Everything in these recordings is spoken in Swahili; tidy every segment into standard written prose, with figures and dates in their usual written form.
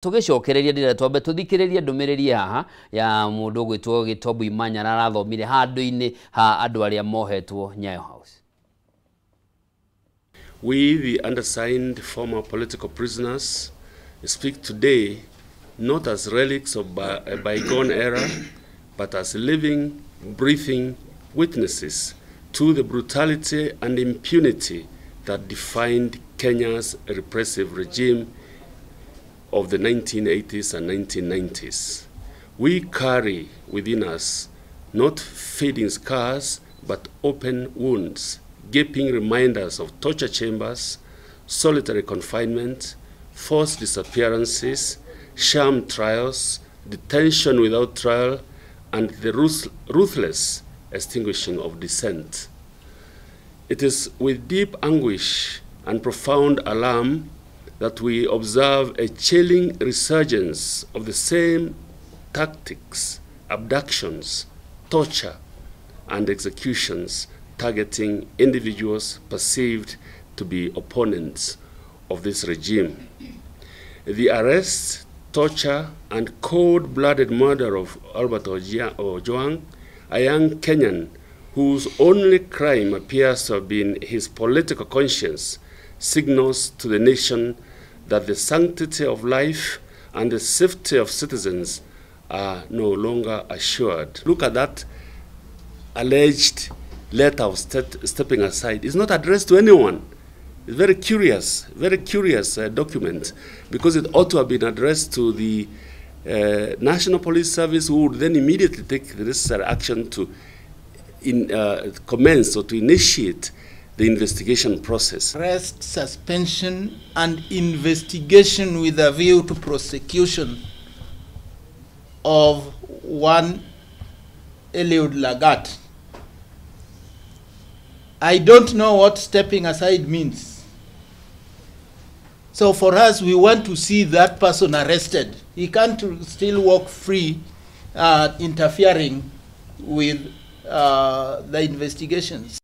tugicokereria ndira twambe tuthikiririe ndumiriri haha ya mundu gwitwo Gitobu Imanya arathomire handu-ini ha andu aria mohetwo Nyayo House. We, the undersigned former political prisoners, speak today not as relics of a bygone era, but as living, breathing witnesses to the brutality and impunity that defined Kenya's repressive regime of the 1980s and 1990s. We carry within us not fading scars, but open wounds, gaping reminders of torture chambers, solitary confinement, forced disappearances, sham trials, detention without trial, and the ruthless extinguishing of dissent. It is with deep anguish and profound alarm that we observe a chilling resurgence of the same tactics, abductions, torture, and executions targeting individuals perceived to be opponents of this regime. The arrest, torture, and cold-blooded murder of Albert Ojwang, a young Kenyan whose only crime appears to have been his political conscience, signals to the nation that the sanctity of life and the safety of citizens are no longer assured. Look at that alleged letter of stepping aside. It's not addressed to anyone. It's very curious document, because it ought to have been addressed to the National Police Service, who would then immediately take the necessary action to commence or to initiate the investigation process. Arrest, suspension, and investigation with a view to prosecution of one Eliud Lagat. I don't know what stepping aside means. So for us, we want to see that person arrested. He can't still walk free, interfering with the investigations.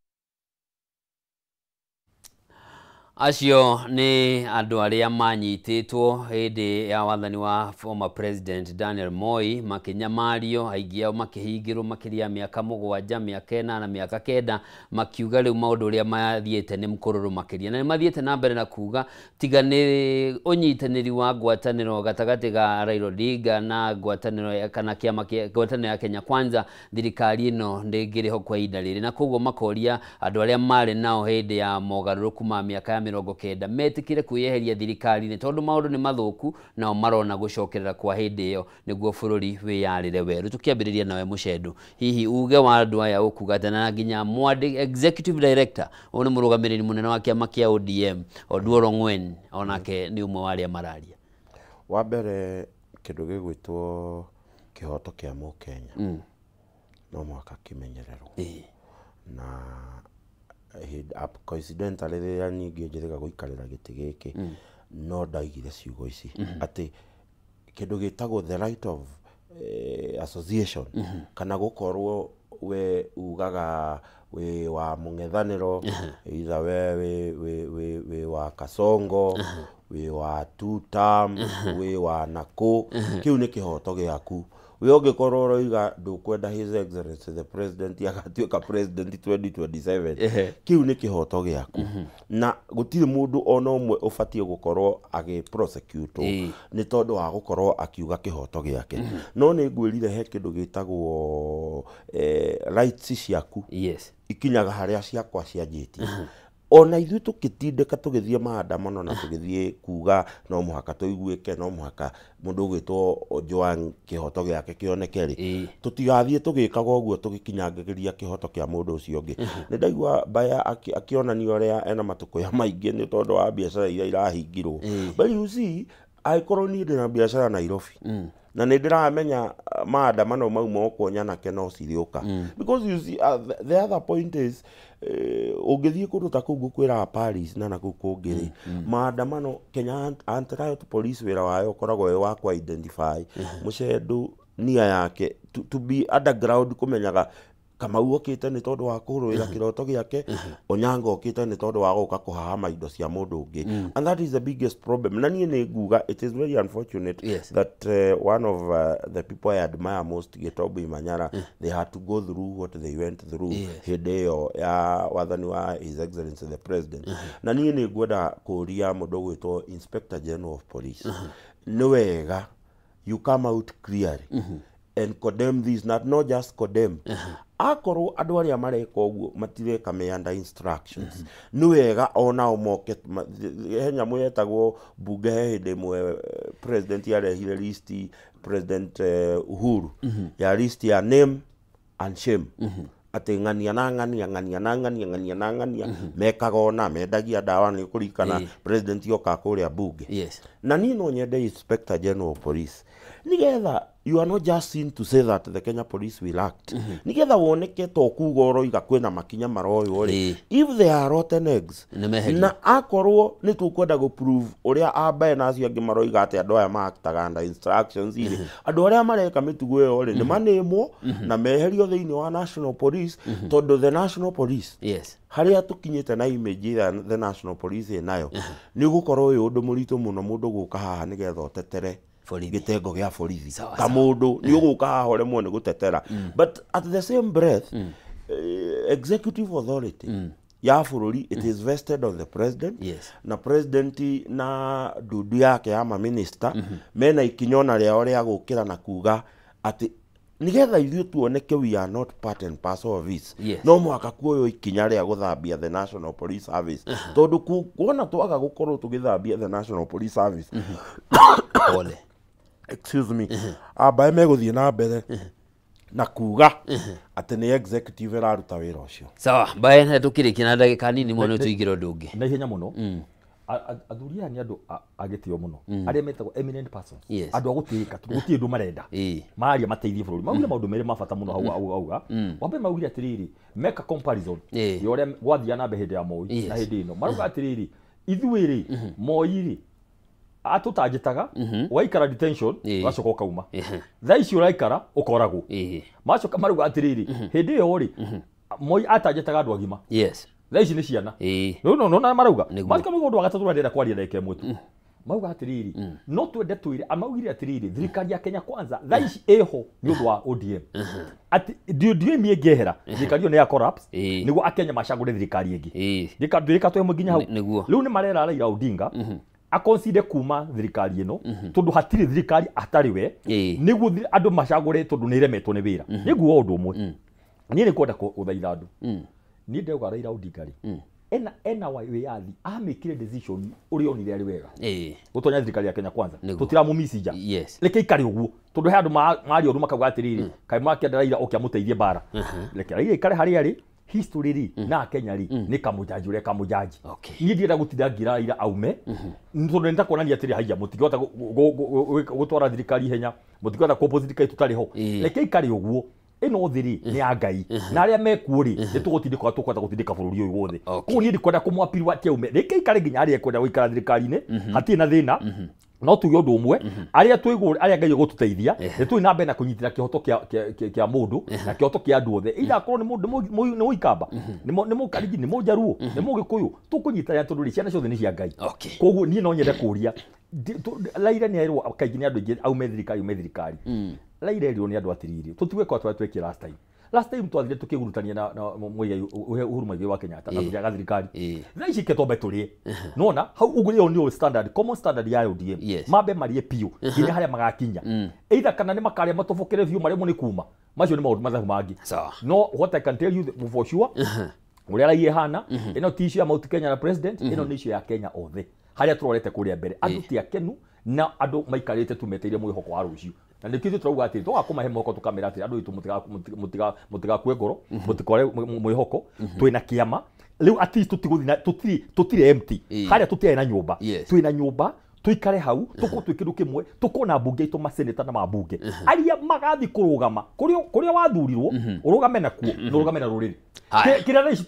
Acio ni andu aria manyititwo hindi ya wathani wa former president Daniel Moi, makinyamario, aingi ao makihingirwo makiria miaka 7, miaka 8 na miaka 9, makiuga riu maundu ria mathiete ni mkururu makiria na mathiete na mbere na kuga tiga ni unyitaniri wa ngwataniro gatagati ga Raila Odinga na ngwataniro kana kiama ngwataniro ya Kenya Kwanza, thirikari ino ndingiriho kwa ihinda riri, na koguo makoria andu aria mari nao hindi ya mogaruruku ma miaka 90 metikire kuyeheria thirikari ni tondu maundu ni mathuku na marona gucokerera kwa hindi iyo niguo bururi wiyarire weru. Tukiambiriria nawe Mushedu, hihi uge wa andu aya ukugatana nginya Mwadi executive director one murugamiriri munene wa kiama kia ODM Oduor Ongwen onake ni umwe wa aria mararia? Wa mbere kindu gigwitwo kihoto kia Mukenya no mwaka kimenyererwo na coincidentally rĩrĩa ningĩ njĩrĩga gũikarĩra gĩtĩ gĩkĩ no ndaigire ciugo ici atĩ kĩndũ gĩtagwo the right of association kana gũkorwo we ugaga we wa mũng'ethanĩro either we wa Kasongo we wa two-term we wa Nako, kĩu nĩ kĩhoto gĩaku. We ongekorwo roiga ndukwenda his excellency the president agatuĩka president 2027, kiu nĩ kihoto gĩaku na gũtirĩ mũndũ ona ũmwe ũbatie gũkorwo prosecute nĩ tondũ wa gũkorwo akiuga kihoto gĩake. No nĩ ngwĩrire he kĩndũ gĩtagwo rights ciaku ikinyaga harĩa ciakwa cianjĩtie. Ona ithuĩ tũkĩtindĩka tũgĩthiĩ maandamano na tũgĩthiĩ kuga no mũhaka tũiguĩke, no mũhaka mũndũ ũgwĩtwo Ojwang kĩhoto gĩake kĩoneke rĩ, tũtigathiĩ tũgĩkaga ũguo tũgĩkinyangĩria kĩhoto kĩa mũndũ ũcio ũngĩ. Nĩ ndaigua Baya akĩonania ũrĩa ena matũkũya maingĩ nĩ tondũ wa biacara iria irahingirwo. But you see, angĩkorwo niĩ ndĩna biacara Nairobi na nĩ ndĩramenya maandamano mau moko nyanake no cirĩũka, because you see the other point is ũngĩthiĩ kũndũ ta kũu ngũkwĩra Paris na nakũu kũngĩ maandamano Kenya Anti-Riot Police wĩra wayo ũkoragwo wĩ wa identify Mushedu nia yake to be underground, kũmenyaga Kamau okite ni tondu wa kuruira kiroto giake, Onyango okite ni tondu wa guka kuhahama indo cia mundu ungi. And that is the biggest problem. Na nie ni nguga, it is very unfortunate that one of the people I admire most, Gitobu Manyara, they had to go through what they went through hideo ya wathani wa His Excellency the President. Na nie ni ngwenda kuria mundu gwitwo Inspector General of Police. Ni wega you come out clearly and condemn this, not just condemn. Akorwo andu aria mareka uguo matireka me under instructions. Ni wega ona omoke henya mwetagwo bunge hinde mwe president yarehire list, President Uhuru ya list ya name and shame. Ati ngania na ngania mekagona mendagia dawa ni kurikana president yoka kuria bunge. Na ni no nyende Inspector General of Police nigetha you are not just seen to say that the Kenya Police will act. Nigetha woneke to kugoro iga kwena makinya maroyo ri if they are rotten eggs na akorwo ni tukwenda go prove uria ambaye na acio angi maroiga ati andu aya maaktaga under instructions iri andu aria mareka mitugo yo ri ni manemo na meherio thiini wa National Police tondu the National Police haria tukinyite na image ya the National Police nayo ni gukorwo uyu undu muritu muno mundu guka haha nigetha otetere gitengo gya borithi ta mundu ni uguka haha uremwo ni gutetera. But at the same breath executive authority ya bururi it is vested on the president. Na president na dudu yake ya minister mena ikinyona riao ria gukira na kuga ati nigetha ithuĩ tuoneke we are not part and parcel of this. No mwaka kuoyo ikinya ria guthambia the National Police Service tondu kuona twaga gukorwo tugithambia the National Police Service ole excuse me abaye meguthie na mbere na kuga ati ni executive raruta wira ucio. Sawa bae na tukirikia na ndagika nini muno tuigiro ndungi na ihenya muno athuria ni andu agitio muno aria metagwo eminent persons andu agutirika tugutie ndu marenda maria mateithie bururi maugire maundu mere mabata muno hau auga wambe maugire atiriri make a comparison yoria gwathia na behede ya Moi na hindi ino maruga atiriri ithuiri Moi atutanjitaga waikara detention wacoka ukauma thaa ici uraikara ukoragwo macoka maruga atiriri hindi iyo ri Moi atanjitaga andu agima thaa ici ni ciana no na maruga macoka mundu agatatu ndenda kwaria ndeke mwetu mauga atiriri no twende twire amaugire atiriri thirikari ya Kenya Kwanza thaa ici eho ni undu wa ODM ati ndio miengehera thirikari yo ni ya collapse niguo akenya macagure thirikari ingi thirikari to mginya hau riu ni marera Raila Odinga akonside kuma thirikari ino tondu hatiri thirikari atari we niguo andu macagure tondu ni remetwo ni wira niguo undu umwe ni kwenda kuthaitha andu ni ndeuga Raila Odinga ri ena wayathi amikire decision uri onire ari wega gutonya thirikari ya Kenya Kwanza tutiramumicija leke ikari uguo tondu he andu mari oru makauga atiriri kai mwakenda Raila okiamuteithie bara leke Raila ikare hari ari history ri na Kenya ri ni kamujaji ure kamujaji ni ndienda gutinda ngira Raila aume tondu nenda kuonania atiri haia mutigota gutwara thirikari henya mutigota ku opposite tutari ho leke ikari uguo ino thiri ni agai na aria mekuuri ni tugutindika tukwata gutindika bururi uyu wothe ku ni ndikwenda kumwapirwa ati aume reke ikare nginya aria kwenda guikara thirikari-ini hati na thina no tuge undu umwe aria twigure aria ngai gututeithia ni tui nambe na kunyitira kihoto kia mundu na kihoto kia andu othe ila korwo ni mundu ni muikamba ni mukarigi ni mujaruo ni mugikuyu tukunyitira tondu ri ciana ciothe ni cia ngai koguo ni no nyende kuria Raila ni airwo kaigi ni andu ingi aume thirikari Raila rio ni andu atiriri tutigwe kwa tweke last time twathire tukigurutania na Muigai Uhuru Muigai wa Kenyatta na tujaga thirikari na ici ketombe turi nona hau ugure ni standard common standard ya ODM mabe marie pio nginya haria magakinya either kana ni makaria matobokere view mari mu ni kuma macio ni maundu mathahu mangi no what I can tell you for sure uria rai hana ino tissue ya Mount Kenya na president ino ni issue ya Kenya othe haria turorete kuria mbere andu ti akenu na andu maikarite tumeteire mwihoko wa rucio na nikithi turauga ati to akumahe mwihoko tukamera ati andu itu mutiga kwe ngoro mutikore mwihoko twina kiama riu at least tutire empty haria tutire na nyumba twina nyumba tuikare hau tuko kindu kimwe tukona bunge itu maseneta na mabunge aria magathi kurugama kuria wathurirwo urugame nakuo nurugame na ruriri kira ici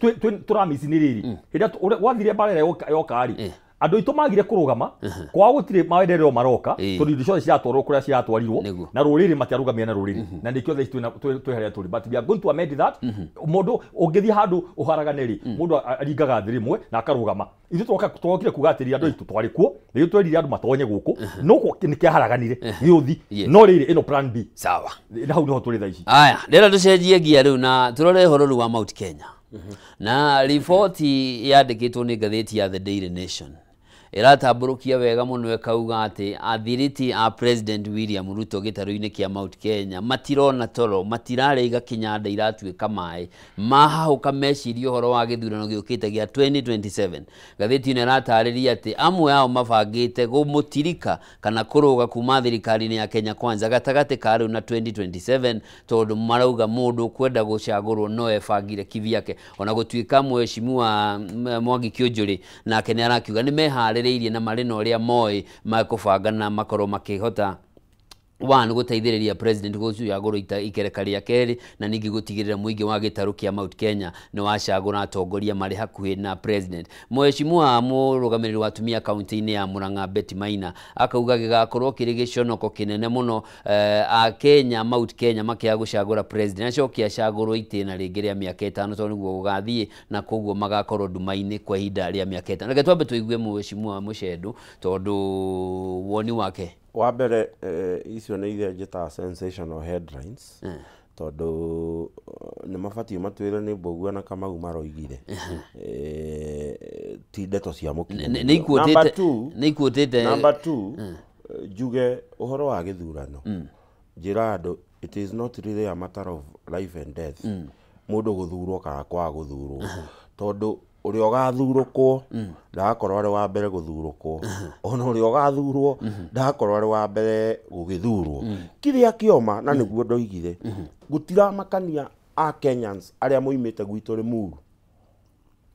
turamisi ni riri hira wathire barera yokari andå aitå magire kå rå gama kwa gå tirä mawenderero maroka tondå indo ciothe ciratwarwo kå rä a ciratwarirwo na rå rä rä matiarå gamia na rå rä rä na nä kä othe twä harä a tå rä but we are going to amend that må ndå å ngä thiä handå å haragane rä må ndå aringaga thä rä mwe na akarå gama ithuä twokire kuga atä rä andå aitå twarä kuo nä ä twerire andå matonye gå kå no nä kä aharaganire gä å thi no rä rä ä no plan B sawa na hau nä ho tå rä tha ici aya ndĩrenda tũcenjie gia rĩu na tũrore ũhoro rĩu wa Mount Kenya na riboti yandĩkĩtwo nĩ ngathĩti ya The Daily Nation ĩratambũrũkia wega mũno ĩkauga atĩ athiriti a President William Ruto gĩtarũ-inĩ kĩa Mount Kenya matirona toro matirarĩiga kĩnyanda iratuĩka maĩ mahahũka meciria ũhoro wa gĩthurano gĩũkĩte gĩa 2027 ngathĩti ĩno ĩratarĩria atĩ amwe ao mabangĩte gũmũtirika kana kũrũga kuma thirikari-inĩ ya Kenya Kwanza gatagatĩ ka rĩu na 2027 tondũ marauga mũndũ kwenda gũcagũrwo no ebangire kivyake ona gũtuĩka mheshimiwa Mwangi Kĩũnjũrĩ nake nĩ arakiuga nĩ meharĩrĩirie na marĩ na ũrĩa moĩ makũbanga na makorwo makĩhota one gũteithĩrĩria president gũcagũra ikereka rĩa kerĩ na ningĩ gũtigĩrĩra mũingĩ wa gĩtarũ kĩa Mount Kenya nĩ wacagũra atongoria marĩ hakuhĩ na president mheshimiwa mũrũgamĩrĩri wa atumia kaunti-inĩ ya Murang'a Betty Maina akauga gĩgakorwo kĩrĩ gĩconoko kĩnene mũno a Kenya Mount Kenya makĩaga gũcagũra president acokia acagũrwo itĩna rĩngĩ rĩa mĩaka 5 tondũ nĩguo gũgathiĩ na koguo magakorwo nduma-inĩ kwa ihinda rĩa mĩaka 5 reke twambe tũigue mheshimiwa Mũchendu tondũ woni wake wa mbere icio nĩ iria njĩtaga sensational headlines tondũ nĩ mabatiĩ matwĩre nĩ Mbũgua na Kamau maroigire ti ndeto cia mũkinyanĩrio. Number two njuge ũhoro wa gĩthurano njĩra andũ it is not really a matter of life and death mũndũ gũthurwo kana kwaga gũthurwo tondũ ũrĩa ũgathurũkwo ndagakorwo arĩ wa mbere gũthurũkwo ona ũrĩa ũgathurwo ndagakorwo arĩ wa mbere gũgĩthurwo kĩrĩa kĩoma na nĩguo ndoigire gũtiramakania a Kenyans arĩa moimĩte gwitũ Limuru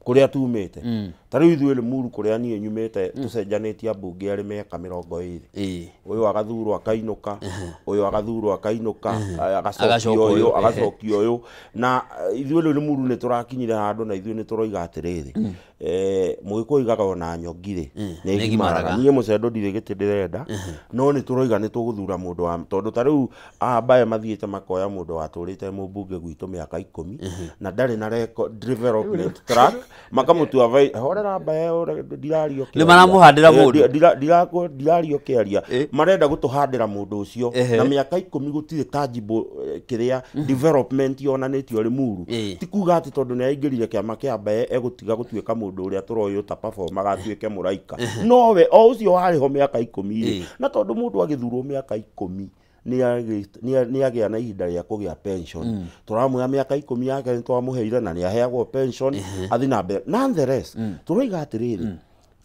kũrĩa tumĩte ta rĩu ithuĩ Limuru kũrĩa niĩ nyumĩte tũcenjanĩtie ambunge arĩ mĩaka 20 ũyũ agathurwo akainũka ũyũ agathurwo akainũka agacokio ũyũ na ithuĩ rĩu Limuru nĩ tũrakinyire handũ na ithuĩ nĩ tũroiga atĩrĩrĩ mũgĩkũyũ oigaga ona nyongirĩ nĩ ngimaraga niĩ Mũcendo ndirĩ gĩtĩ ndĩrenda no nĩ tũroiga nĩ tũgũthura mũndũ wa tondũ ta rĩu ambaye mathiĩte makoya mũndũ watũrĩte mũmbunge gwitũ mĩaka 10 na ndarĩ na development track makamũtua horera mbae ndirario nĩ maramuhandĩra mũndũ ndirario kĩaria marenda gũtũhandĩra mũndũ ũcio na mĩaka 10 gũtirĩ tangible kĩrĩa development yonanĩtio Limuru ti kuga atĩ tondũ nĩ aingĩrire kĩama kĩa mbae egũtiga gũtuĩka mũndũ ũrĩa tũroywo ta perform agatuĩke mũraika nowe o ũcio warĩho mĩaka 10 na tondũ mũndũ agĩthurwo mĩaka 10 nĩ agĩa na ihinda rĩa kũgĩa pension tũramwĩra mĩaka 10 yake nĩ twamũheire na nĩ aheagwo pension athi na mbere nonetheless tũroiga atĩrĩrĩ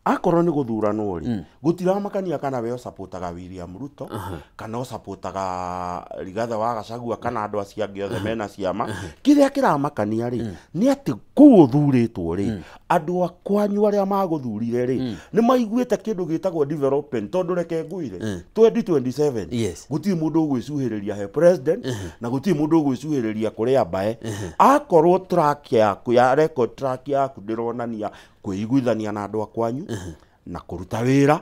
akorwo nĩ gũthuranwo rĩ gũtiramakania kana we ũsapotaga William Ruto kana ũsapotaga Rigathi wa Gachagua kana andũ acio angĩ othe mena ciama kĩrĩa kĩramakania rĩ nĩ atĩ kũu ũthurĩtwo rĩ andũ akwanyu arĩa magũthurire rĩ nĩ maiguĩte kĩndũ gĩtagwo development tondũ reke ngwĩre 2027 gũtirĩ mũndũ ũgwĩcuhĩrĩria he president na gũtirĩ mũndũ ũgwĩcuhĩrĩria kũrĩa mbae akorwo track yaku ya record track yaku ndĩronania kwĩiguithania na andũ akwanyu na kũruta wĩra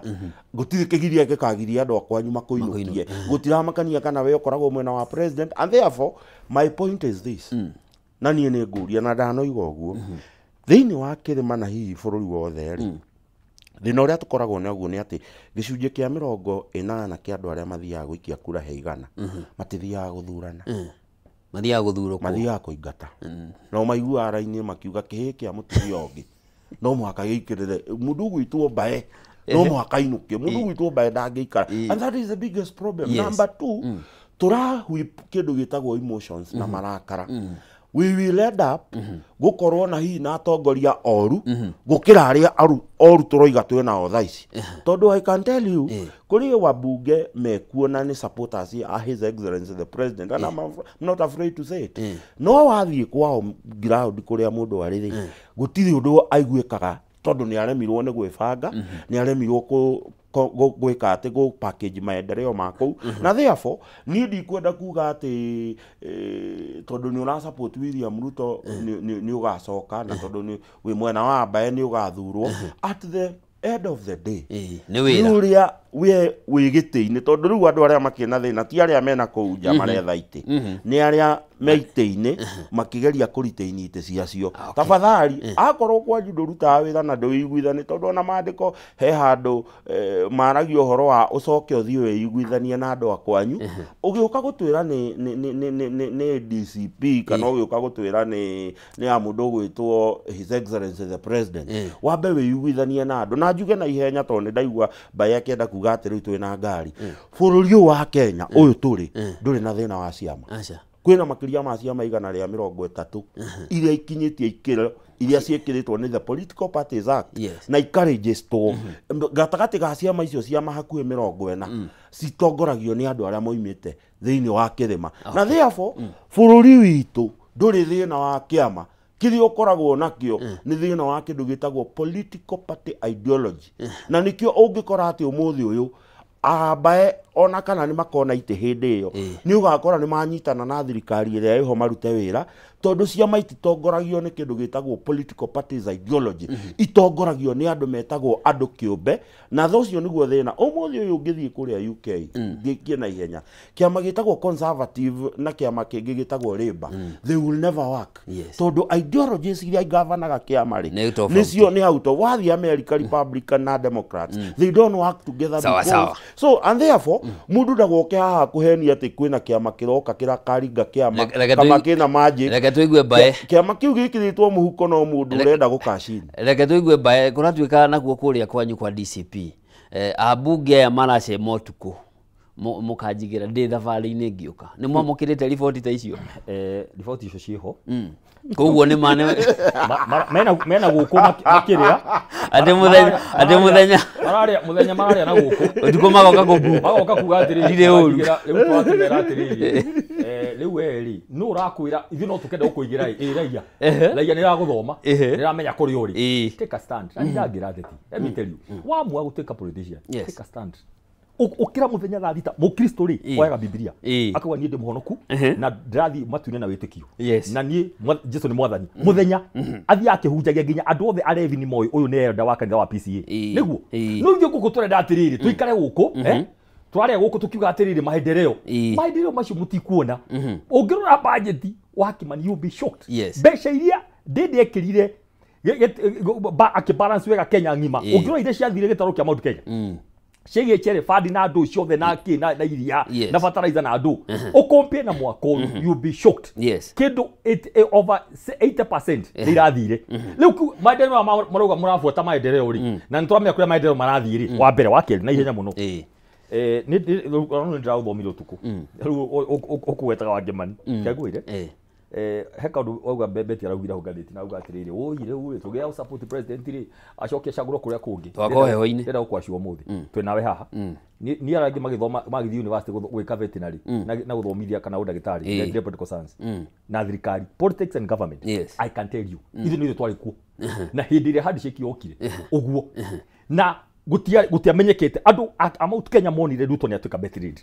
gũtirĩ kĩgiria gĩkagiria andũ akwanyu makũinũkie gũtiramakania kana we ũkoragwo mwena wa president and therefore my point is this na niĩ nĩ ngũria na ndanoiga ũguo thĩinĩ wa kĩrĩma na hihi bũrũri wothe rĩ thĩna ũrĩa tũkoragwo naguo nĩ atĩ gĩcunjĩ kĩa 80 kĩa andũ arĩa mathiaga gũikia kura he 100 matithiaga gũthurana mathiaga gũthurwo mathiaga kũingata no maiguaga raini makiuga kĩhĩ kĩa mũtumia ũngĩ no mũhaka gĩikĩrĩre mũndũ gwitwo mbae no mũhaka ainũke mũndũ gwitwo mbae ndangĩikara and that is the biggest problem. Number 2 tũrahui kĩndũ gĩtagwo emotions na marakara we will end up gũkorwo na hihi na atongoria oru gũkĩra arĩa oru tũroiga twĩnao thaa ici tondũ I can tell you kũrĩ wabunge mekuona nĩ supporters a his excellency the president and I'm not afraid to say it no wathiĩ kwao ground kũrĩa mũndũ arĩ rĩ gũtirĩ ũndũ aiguĩkaga tondũ nĩ aremirwo nĩ gwĩbanga nĩ aremirwo gwĩka atĩ go package maendeleo ma kũu na therefore niĩ ndikwenda kuga atĩ tondũ nĩ ũra support William Ruto nĩ ũgacoka na tondũ wĩ mwena wa mbae nĩ ũgathurwo at the end of the day nĩ wĩra uria we wĩgĩtĩ-inĩ tondũ rĩu andũ arĩa makĩna thĩna ti arĩa mena kũu nja maretha itĩ nĩ arĩa me itĩ-inĩ makĩgeria kũrita itĩ ciacio tafadhali akorwo kwanyu ndũrutaga wĩra na ndũiguithani tondũ ona maandĩko he handũ maragia ũhoro wa ũcoke ũthiĩ wĩiguithanie na andũ akwanyu ũgĩũka gũtwĩra nĩ DCP kana ũgĩũka gũtwĩra nĩ ya mũndũ ũgwĩtwo His Excellency the President wambe wĩiguithanie na andũ na njuge na ihenya tondũ nĩ ndaigua mbae akĩenda kuga atĩ rĩu twĩna ngari bũrũri ũyũ wa Kenya ũyũ tũrĩ ndũrĩ na thĩna wa ciama kwĩna makĩria ma ciama 130 iria ikinyĩtie ikĩro iria ciĩkĩrĩtwo nĩ the Political Parties Act na ikarĩnjĩstwo gatagatĩ ga ciama icio ciama hakuhĩ 40 citongoragio nĩ andũ arĩa moimĩte thĩinĩ wa kĩrĩma na therefore bũrũri witũ ndũrĩ thĩna wa kĩama kĩrĩa ũkoragwo nakĩo nĩ thĩna wa kĩndũ gĩtagwo political party ideology na nĩkĩo ũngĩkora atĩ ũmũthĩ ũyũ ambae ona kana nĩ makona itĩ hĩndĩ ĩyo nĩ ũgakora nĩ manyitana na thirikari ĩrĩa ĩho marute wĩra tondũ ciama ititongoragio nĩ kĩndũ gĩtagwo political parties ideology itongoragio nĩ andũ metagwo andũ kĩũmbe na thũcio nĩguo thĩna ũmũthĩ ũyũ ũngĩthiĩ kũrĩa UK ngĩkie na ihenya kĩama gĩtagwo conservative na kĩama kĩngĩ gĩtagwo Labour they will never work tondũ ideologies iria igavanaga kĩama rĩ nĩcio nĩ auto wathiĩ America Republican na Democrats they don't work together because so and therefore mundu ndagoke haha kuhenia ati kwina kiama kiroka kirakaringa kiama kama kina magic reke tuigue bae kiama kiu gikiritwo muhuko no mundu urenda gukashini reke tuigue bae kuratuika nakuo kuria kwanyu kwa DCP abunge ya marace motuko mukanjigira ndi thabari-inĩ ngĩũka nĩ mwamũkĩrĩte riboti ta icio riboti icio ciho koguo nĩ mena gũkũ makĩrĩa atĩ mũthenya mararĩa na gũkũ ũtukũ magoka kũbu magoka kuga atĩrĩrĩ ndirĩ ũru rĩu twatũmera atĩrĩrĩ rĩu rĩ no ũrakwĩra ithuĩ no tũkenda gũkũigĩra raia nĩ ragũthoma nĩ ramenya kũrĩ ũrĩ take a stand na ndangĩra theti let me tell you wamua gũtuĩka politician take a stand ukira muthenya thaa thita mukristo ri oyaga biblia akauga nie ndi muhonoku na ndathi matuine na witikio na nie Jesu ni mwathani muthenya athi akihunjagia nginya andu othe arevi ni moyo uyu ni enda wa kanitha wa PCA niguo no ithio guku turenda atiriri tuikare guku twarĩa guku tukiuga atiriri maendeleo macio mutikuona ungirora budget wa Kimani you be shocked mbeca iria ndindi ekirire akibalance wega Kenya ngima ungirora iria ciathire gitaro kia Mount Kenya shege chere fadi na do ciothe na ki na iria na fertilizer na do o compare na mwaka you be shocked kindo over 80% irathire riu maendeleo maroga murafuata maendeleo ri na nitwamenya kuria maendeleo marathire wa mbere wa keri na ihenya muno ni ndirathomire utuku riu ukuwetaga wa Kimani kagwire he kaundu auga Beti araugira ngathĩti na auga atiriri ũire ũire tũgĩa support president ri acoke cagũrwo kũrĩa kũngĩ twako heho-inĩ ndĩra gũkwacio mũthĩ twĩ nawe haha ni arangĩ magĩthoma magĩthiĩ university gwĩka veterinary na gũthomithia kana ũndagĩtarĩ medical science na thirikari politics and government I can tell you ithuĩ nĩ twari kuo na hĩndĩ ĩrĩa handshake yokire ũguo na gutiamenyekete andu a Mount Kenya monire Ruto nĩ atuĩka veterinary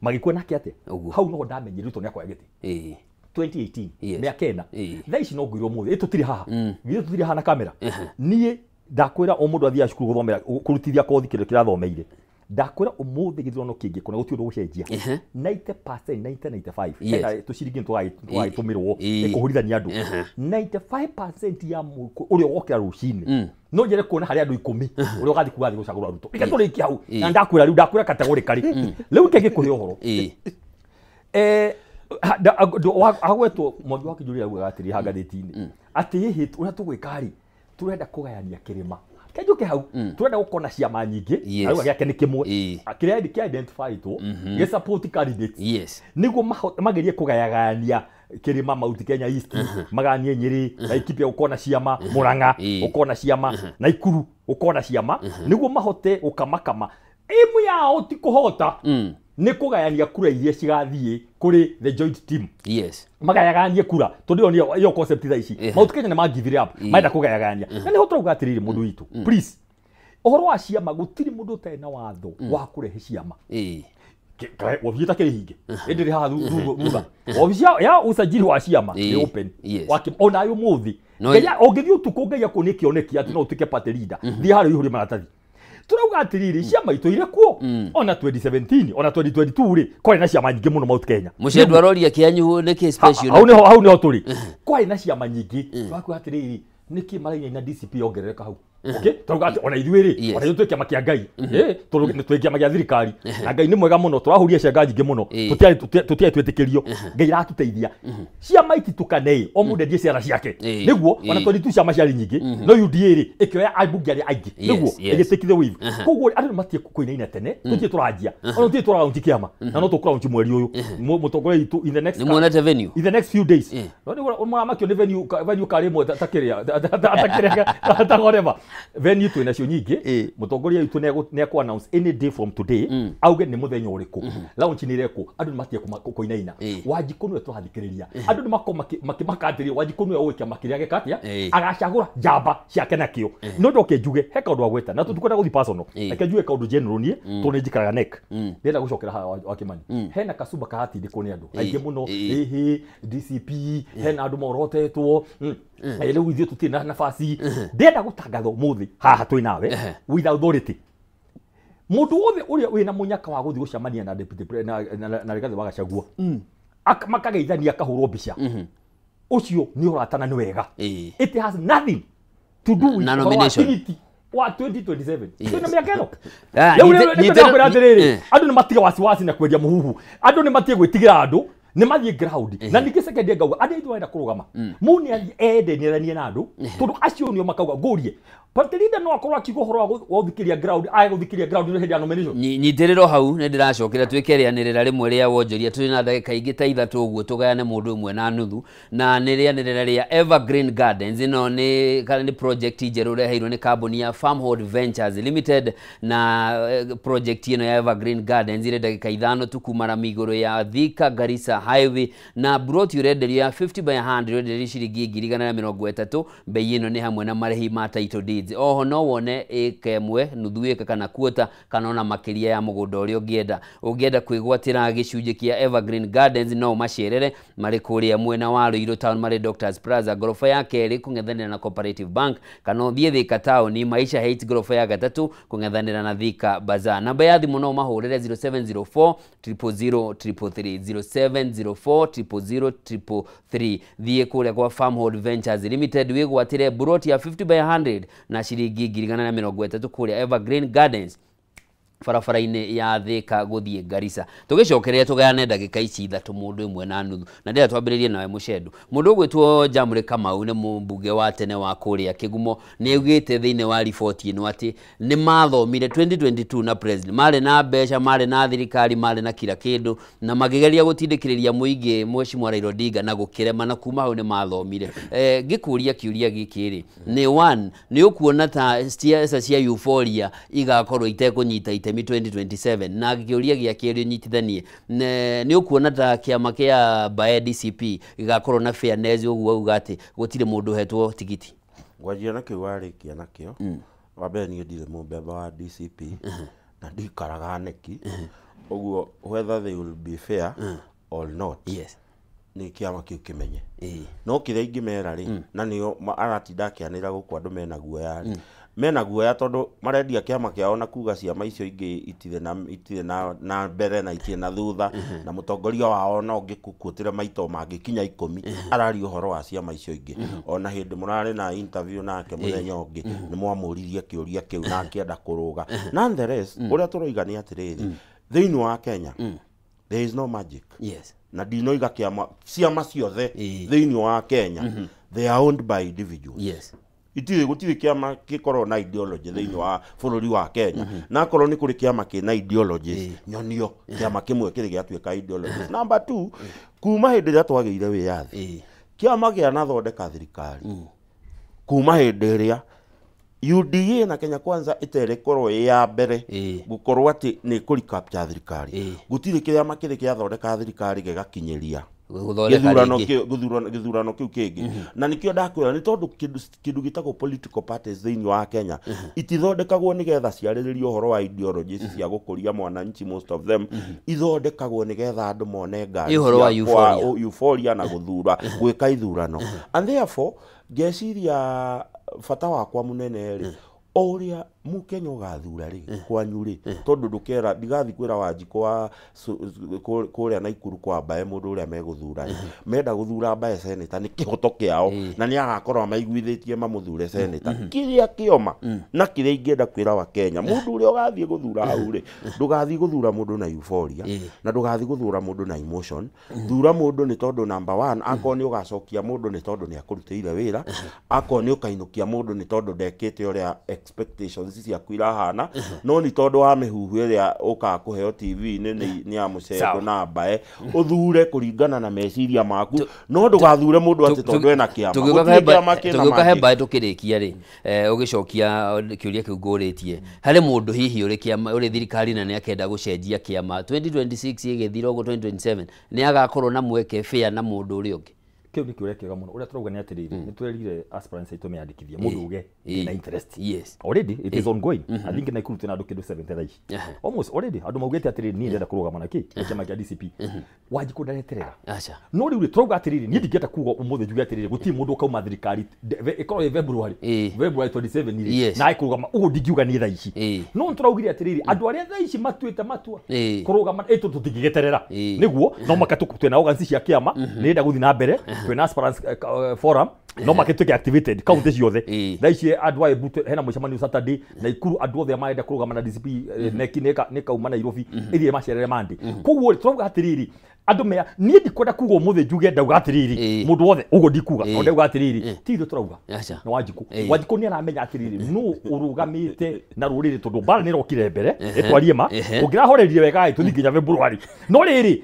magĩkua nake atĩa hau no ndamenyire Ruto nĩ akoya gĩtĩ 2018 miaka ena thaa ici no ngwirwo mũthĩ tũtirĩ haha githĩ tũtirĩ haha na kamera niĩ ndakwĩra o mũndũ athiaga cukuru gũthomera kũrutithia kothi kĩndũ kĩrathomeire ndakwĩra ũmũthĩ gĩthurano kĩngĩ kũna gũtirĩ ũndũ gũcenjia 90% 95 tũciringi twagĩtũmĩrwo kũhũrithania andũ 95% ya ũrĩa wokĩra rũcinĩ no njere kuona harĩ andũ 10 ũrĩa ũgathi kuga thĩ gũcagũra Ruto ika tũrĩkia hau na ndakwĩra rĩu ndakwĩra categorically rĩu kĩngĩ kũhe ũhoro agwetwo Mwangi wa Kijuri auga atiri ha ngathĩti-inĩ atĩ hihi ũrĩa tũgwĩka rĩ turenda kũgayania kĩrĩma kenjuke hau turenda gũkona ciama nyingĩ auga gĩake nĩ kĩmwe kĩrĩa kĩ identify to gĩ support candidates nĩguo magerie kũgayagania kĩrĩma Mount Kenya East maganie Nyĩrĩ Laikipia ũkona ciama Murang'a ũkona ciama Naikuru ũkona ciama nĩguo mahote gũkamakama imu yao ti kũhota nĩ kũgayania kura iria cigathiĩ kuri the joint team magayagania kura tondu iyo concept tha ici Mount Kenya nĩ magivire up maenda kũgayagania na nĩ hotra ugatiriri mundu witu please ohoro wa ciama gũtirĩ mũndũ ũtarĩ na watho wa kũrehe ciama wabici ta kĩrĩ hinge ĩndĩ rĩ haha thutha wabici ya usajili wa ciama nĩ open ona yo mũthĩ Kenya ũngĩthiĩ ũtukũ Ngai akũnie kĩoneki atĩ no ũtuĩke party leader thiĩ harĩa ihũrie maratathi turauga atiriri ciama itu ire kuo ona 2017 ona 2022 ri kwari na ciama nyingi muno Mount Kenya Mucendu aroria kianyu niki special hau niho turi kwari na ciama nyingi twaku atiriri niki maraina na DCP ongerereka hau okay turauga ona ithuiri ona ithu kiama kia Ngai turi kiama kia thirikari na Ngai ni mwega muno turahuria cia nyingi muno tutia twitikirio Ngai ratuteithia ciama ititukane o mundu ndie ciara ciake niguo ona twari ciama ciari nyingi no UDA ri ikioya aibungi ari aingi niguo igitikithio wivu koguo andu matie kuinaina tene tutie turanjia ona tutie turaunji kiama na no tukuraunji mweri uyu mutongoria itu in the next in the next few days no mwana makio ni venue kari mwe takiria whatever venue tu inacio nyingi mutongoria itu ne ku announce any day from today auge ni muthenya uriku launch ni reko andu matie kuinaina Wanjiku turathikiriria andu makimakathiri Wanjiku uikia makiria gekatia agacagura jamba ciake nakio no ndoke njuge he kaundu gweta na tutukwenda guthi personal eke njuge kaundu general nie tune njikaraga nek ndenda gucokera ha wa Kimani hena kasuba kahati ndiko ni andu aingi muno DCP hena andu morotetwo riu ithuĩ tutirĩ na nafasi ndenda gutangatha muthi haha twĩ nawe with authority mundu wothe uria wina munyaka wa guthi gucemania na deputy na Rigathi wa Gachagua makageithania akahurwo mbica ucio ni uratana ni wega it has nothing to do with nomination wa 2027 twina miaka ino andu ni matige wasiwasi na kwendia muhuhu andu ni matige gwitigira andu ni mathie ground na ningi second ngauga andi ithu wenda kurugama muni ende niranie na andu tondu acio nio makauga ngurie party leader no akorwo akiguhoro wa uthikiria ground aya guthikiria ground ni hindi ya nomination nyitiriro hau ni ndiracokera twikereanirira rimwe ria wonjoria turi na ndagika ingi ta ithatu uguo tugayane mundu umwe na nuthu na nirianirira ria Evergreen Gardens ino ni project njeru reheirwo ni kambuni ya Farmhold Ventures Limited na project ino ya Evergreen Gardens ire ndagika ithano tukumara miguru ya Thika Garissa Highway na brought you renderia 50 by 100 renderia ciringi 130 bei ino ni hamwe na marehi ma title deed oho no wone ekemwe nuthu eka kana kuota kana ona makiria ya mugunda uria ungienda kwigwatira gicunje kia Evergreen Gardens no macerere mari kuria mwena wa Ruiru Town mari Doctors Plaza gorofa ya keri kungethanira na Cooperative Bank kana thie Thika Town Maisha Heights gorofa ya gatatu kungethanira na Thika Bazaar namba ya thimu no mahurire 0704 000 333 0704 000 thie kuria kwa Farmhold Ventures Limited wigwatire buroti ya 50 by 100 na ciringi 130 kuria Evergreen Gardens farafara-ini ya Thika guthie Garissa tugicokereria tugayane ndagika ici ithatu mundu imwe na nuthu na ndira twambiririe nawe Mucendu mundu ugwitwo Jamuri Kamau ni mumbunge wa tene wa kuria Kigumo ni augite thiini wa report ino ati ni mathomire 2022 na president mari na mbeca mari na thirikari mari na kila kindu na magigeria gutindikiriria muingi Mheshimiwa Raila Odinga na gukirema na kuma hau ni mathomire ngikuria kiuria gikiri ni one ni ukuona ta siasa cia euphoria igakorwo itekunyita 2027 na giuria gia kiri nyitithanie ni ukuona ta kiama kia Bae DCP igakorwo na fairness uguo ugati gutire mundu hetwo tigiti ngwajia na kiwarikia nakio wa mbere ni ndire mumbemba wa DCP na ndikaraga neki uguo whether they will be fair or not ni kiama kiu kimenye no kiria ingimera ri na nio aratinda akianira guku andu mena guoya tondu marendia kiama kiao na kuga ciama icio ingi itire na mbere na itire na thutha na mutongoria wao no ngikukuotire maito mangikinya 10 arari uhoro wa ciama icio ingi ona hindi murari na interview nake muthenya ungi ni mwamuririe kiuria kiu na akienda kuruga nonetheless uria turoiga ni atiriri thiini wa Kenya there is no magic na dinoiga kiama ciama ciothe thiini wa Kenya they are owned by individuals gutiri kiama gikorwo na ideology thiini wa bururi wa Kenya na korwo ni kuri kiama kina ideology nyonio kiama kimwe kiri giatuika ideology number 2 kuma hindi ria twageire wiyathi kiama gia nathondeka thirikari kuma hindi ria UDA na Kenya Kwanza itere korwo ya mbere gukorwo ati ni kuri capture thirikari gutiri kiama kiri giathondeka thirikari gigakinyeria githurano kiu kingi na nikio ndakwira ni tondu kindu gitagwo political parties thiini wa Kenya itithondekagwo nigetha ciariririo horo wa ideology cia gukuria mwananchi most of them ithondekagwo nigetha andu mone ngari horo wa euphoria na guthura gwika ithurano and therefore ngeciria fata wakwa munene ri uria mu Kenya ugathura ri kwanyu ri tondu ndukera ndigathi kwira Wanjiko wa kuria Naikuru kwa Mbae mundu uria meguthura menda guthura Mbae senator ni kihoto kiao na ni agakorwo maiguithitie mamuthure senator kiria kioma na kiria ingenda kwira wa Kenya mundu uria ugathie guthura hau ri ndugathi guthura mundu na euphoria na ndugathi guthura mundu na emotion thura mundu ni tondu number 1 akoni ni ugacokia mundu ni tondu ni akurutire wira akoni ukainukia mundu ni tondu ndekite uria expectations cia kwira hana no ni tondu wa mihuhu iria ukakuheo TV ni ya mucego na Mbae uthure kuringana na meciria maku no ndugathure mundu ati tondu ena kiama tugiuka he Mbae tukirikia ri ugicokia kiuria kiu nguritie hari mundu hihi uri kiama uri thirikari na ni akenda gucenjia kiama 2026 igithira ugo 2027 ni agakorwo na mweke fair na mundu uri ungi kiu ni kiuria kiega muno uria turauga ni atiriri ni twerire aspirants aitu meandikithie mundu uge na interest yes already it is ongoing I think Naikuru tena andu kindu 70 almost already andu maugete atiriri ni ndenda kurugama na ki chama kia DCP Wanjiko ndareterera acha no riu turauga atiriri ni ndingeta kuga umuthe njuge atiriri guti mundu ukauma thirikari ikorwo February 27 ni na ikurugama ugu ndingiuga ni thaici no turaugire atiriri andu aria thaici matuite matua kurugama itu tutingigeterera niguo no makatuku twena organs cia kiama ni ndenda guthi na mbere twena aspirants forum no makituke activated county ciothe thaici andu ae butu hena mucemanio Saturday Naikuru andu othe marenda kurugama na DCP neki nekauma Nairobi irie macerere mandi koguo turauga atiriri andu mea ni ndikwenda kuga umuthe njuge ndauga atiriri mundu wothe ugo ndikuga no ndauga atiriri ti ithu turauga na Wanjiko ni aramenya atiriri no urugamite na ruriri tondu mbara ni rokire mbere etwarie ma ungirahorerire wega itu nginya February no riri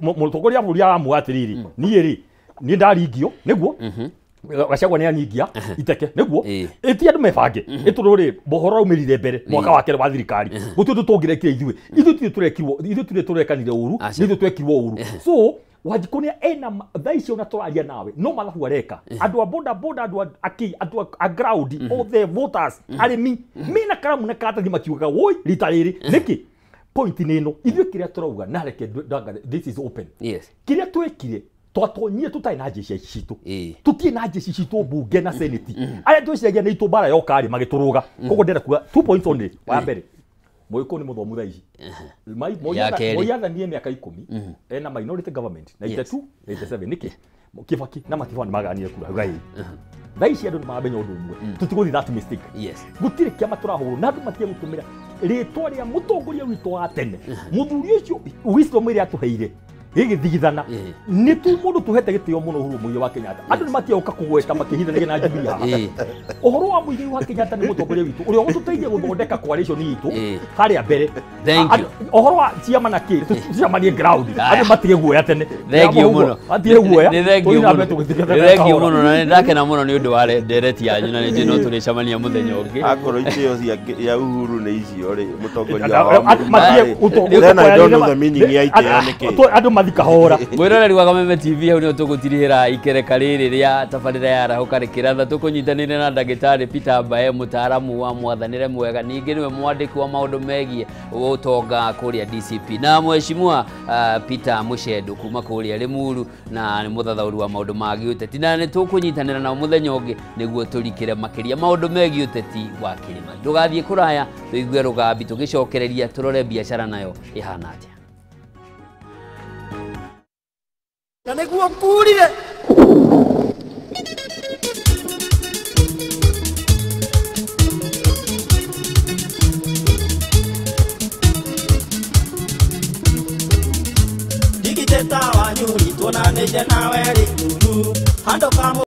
mutongoria buri amu atiriri ni ri ni ndaringio niguo Gachagua ni anyingia iteke niguo eti andu mebange itururi bohoro umirire mbere mwaka wa kere wa thirikari gutu tutongirekire ithu turekanire uru nithu twekirwo uru so Wanjiko ni ena thaici ona turaria nawe no mathabu areka andu a boda andu andu a ground all the voters arimi mina karamu na katathi makiuga woi ritariri niki point nino ithu kiria turauga na reke this is open kiria twekire twatonyie tutai na jeshi citu tutie na jeshi citu bunge na senate aya twiciagia ni itu bara yokari magituruga kogo ndera kuga 2 points only wa mbere Moiko ni muthomu thaici moyathanie miaka 10 ena minority government 92 87 niki Kibaki na Matifani maganire kura gai thaici andu ni mabenya undu umwe tutiguthi that mistake gutire kiama turahuru na andu matie gutumira ritwa ria mutongoria witu wa tene muthuri ucio wisdom ria atuheire igithigithana ni tu mundu tuhete gitio muno Uhuru Muigai wa Kenyatta andu ni matiauka kugweta makihithanagia na Jubilee uhoro wa Muigai wa Kenyatta ni mutongoria witu uria gututeithia guthondeka coalition yitu haria mbere uhoro wa ciama na ki ciama ni ground andu matige guoya tene thengio muno matige guoya thengio muno na ndakena muno ni undu wa ndereti yanyu na ndi no turicamania muthenya ungi akoro itio ya Uhuru ni icio ri mutongoria wa matige utongoria kahora mwiroreri wa Kameme TV hau ni tugutirihira ikereka riri ria tabarira ya rahukari kiratha tukunyitanire na ndagitari Peter Mbae mutaaramu wa mwathanire mwega ningi niwe mwandiki wa maundu megie utonga kuria DCP na mheshimiwa Peter Mushedu kuma kuria Limuru na ni muthathauri wa maundu magi uteti na ni tukunyitanira na muthenya ungi niguo turikire makiria maundu megie uteti wa kirima ndugathie kuraya tuigue rugambi tugicokereria turore biashara nayo ihana atia na niguo kurire